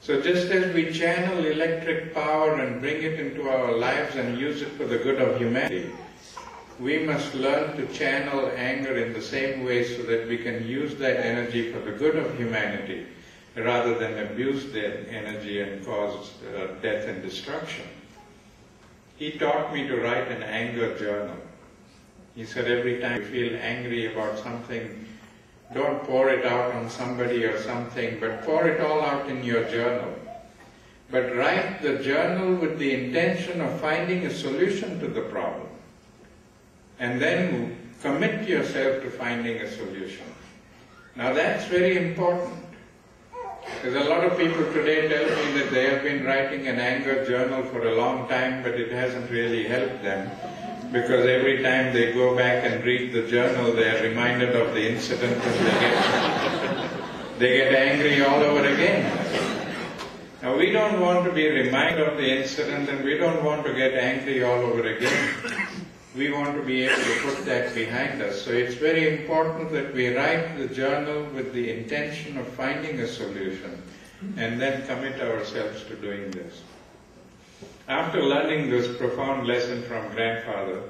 So just as we channel electric power and bring it into our lives and use it for the good of humanity, we must learn to channel anger in the same way so that we can use that energy for the good of humanity rather than abuse that energy and cause death and destruction. He taught me to write an anger journal. He said every time you feel angry about something, don't pour it out on somebody or something, but pour it all out in your journal. But write the journal with the intention of finding a solution to the problem. And then commit yourself to finding a solution. Now that's very important. Because a lot of people today tell me that they have been writing an anger journal for a long time, but it hasn't really helped them. Because every time they go back and read the journal, they are reminded of the incident and they get angry all over again. Now we don't want to be reminded of the incident and we don't want to get angry all over again. We want to be able to put that behind us. So it's very important that we write the journal with the intention of finding a solution and then commit ourselves to doing this. After learning this profound lesson from grandfather,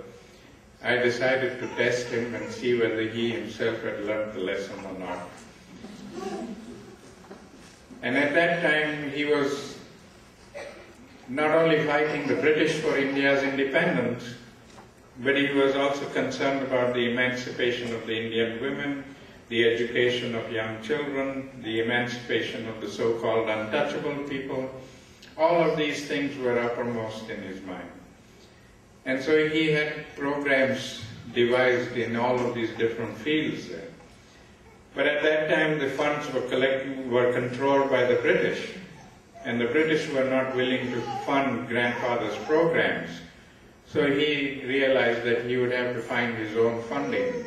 I decided to test him and see whether he himself had learned the lesson or not. And at that time he was not only fighting the British for India's independence, but he was also concerned about the emancipation of the Indian women, the education of young children, the emancipation of the so-called untouchable people. All of these things were uppermost in his mind. And so he had programs devised in all of these different fields there. But at that time the funds were controlled by the British, and the British were not willing to fund grandfather's programs. So he realized that he would have to find his own funding.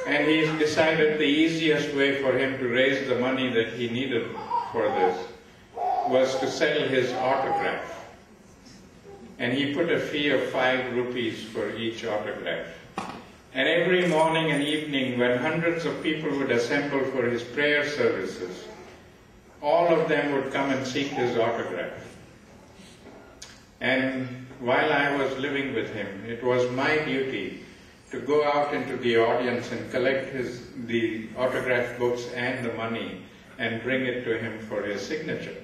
And he decided the easiest way for him to raise the money that he needed for this was to sell his autograph. And he put a fee of 5 rupees for each autograph. And every morning and evening, when hundreds of people would assemble for his prayer services, all of them would come and seek his autograph. And while I was living with him, it was my duty to go out into the audience and collect the autograph books and the money and bring it to him for his signature.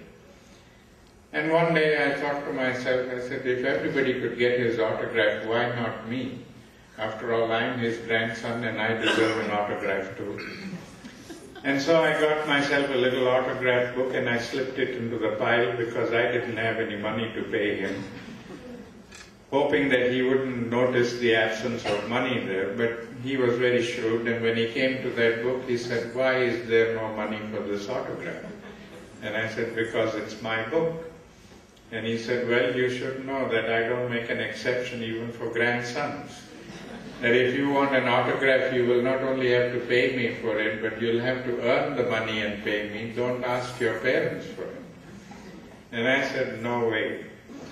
And one day I thought to myself, I said, if everybody could get his autograph, why not me? After all, I'm his grandson and I deserve an autograph too. And so I got myself a little autograph book and I slipped it into the pile because I didn't have any money to pay him, hoping that he wouldn't notice the absence of money there. But he was very shrewd, and when he came to that book, he said, why is there no money for this autograph? And I said, because it's my book. And he said, well, you should know that I don't make an exception even for grandsons. That if you want an autograph, you will not only have to pay me for it, but you'll have to earn the money and pay me. Don't ask your parents for it. And I said, no way.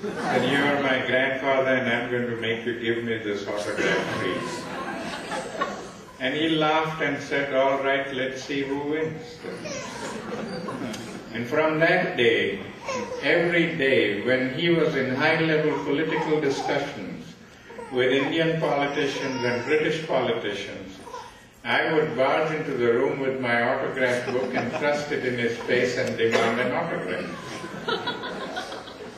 And you are my grandfather and I'm going to make you give me this autograph, please. And he laughed and said, all right, let's see who wins. And from that day, every day, when he was in high-level political discussions with Indian politicians and British politicians, I would barge into the room with my autograph book and thrust it in his face and demand an autograph.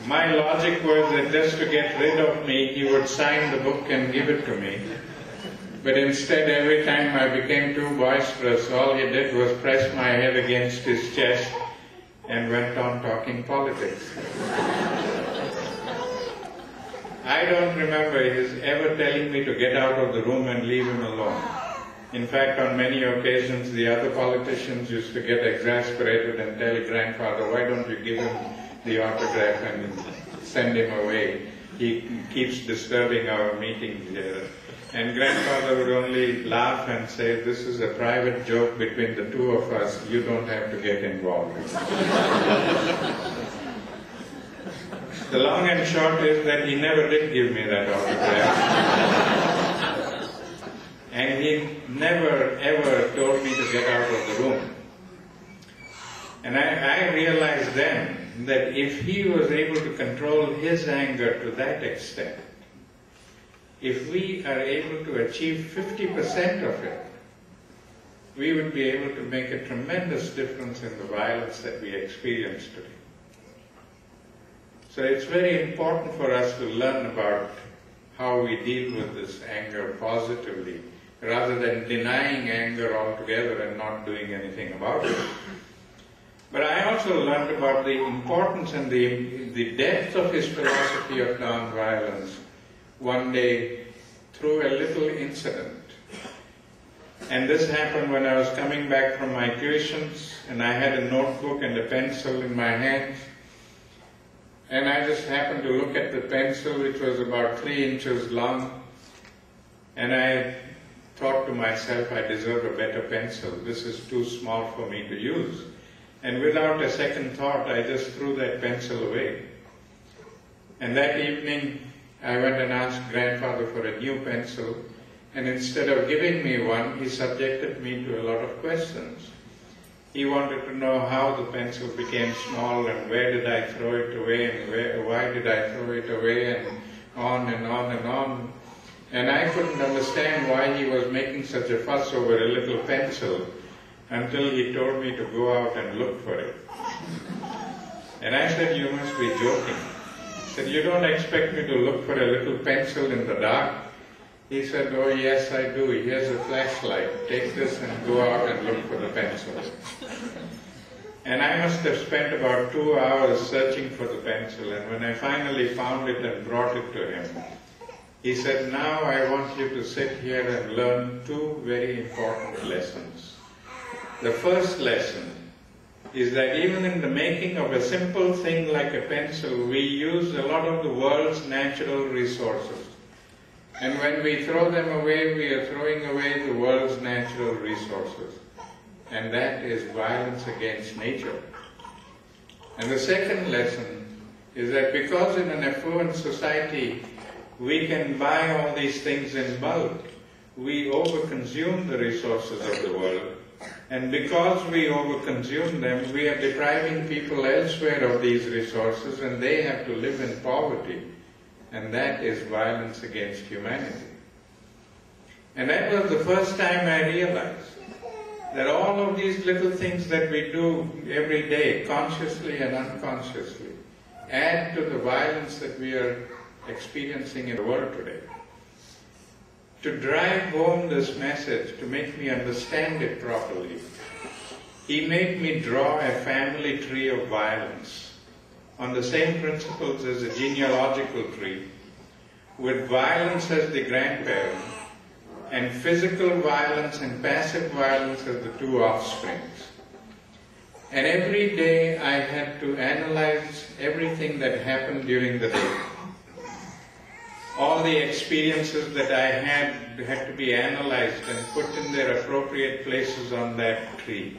My logic was that just to get rid of me, he would sign the book and give it to me. But instead, every time I became too boisterous, all he did was press my head against his chest and went on talking politics. I don't remember his ever telling me to get out of the room and leave him alone. In fact, on many occasions, the other politicians used to get exasperated and tell grandfather, why don't you give him the autograph and send him away? He keeps disturbing our meetings here. And grandfather would only laugh and say, this is a private joke between the two of us, you don't have to get involved. The long and short is that he never did give me that autograph. And he never ever told me to get out of the room. And I realized then that if he was able to control his anger to that extent, if we are able to achieve 50% of it, we would be able to make a tremendous difference in the violence that we experience today. So it's very important for us to learn about how we deal with this anger positively, rather than denying anger altogether and not doing anything about it. But I also learned about the importance and the depth of his philosophy of nonviolence one day through a little incident. And this happened when I was coming back from my tuitions, and I had a notebook and a pencil in my hands. And I just happened to look at the pencil, which was about 3 inches long, and I thought to myself, I deserve a better pencil. This is too small for me to use. And without a second thought, I just threw that pencil away. And that evening, I went and asked grandfather for a new pencil, and instead of giving me one, he subjected me to a lot of questions. He wanted to know how the pencil became small, and where did I throw it away, and why did I throw it away, and on and on and on. And I couldn't understand why he was making such a fuss over a little pencil until he told me to go out and look for it. And I said, you must be joking. He said, you don't expect me to look for a little pencil in the dark? He said, oh yes, I do. Here's a flashlight. Take this and go out and look for the pencil. And I must have spent about 2 hours searching for the pencil, and when I finally found it and brought it to him, he said, now I want you to sit here and learn 2 very important lessons. The first lesson is that even in the making of a simple thing like a pencil, we use a lot of the world's natural resources. And when we throw them away, we are throwing away the world's natural resources. And that is violence against nature. And the second lesson is that because in an affluent society, we can buy all these things in bulk, we overconsume the resources of the world. And because we overconsume them, we are depriving people elsewhere of these resources, and they have to live in poverty. And that is violence against humanity. And that was the first time I realized that all of these little things that we do every day, consciously and unconsciously, add to the violence that we are experiencing in the world today. To drive home this message, to make me understand it properly, he made me draw a family tree of violence on the same principles as a genealogical tree, with violence as the grandparent, and physical violence and passive violence as the 2 offsprings. And every day I had to analyze everything that happened during the day. All the experiences that I had to be analyzed and put in their appropriate places on that tree.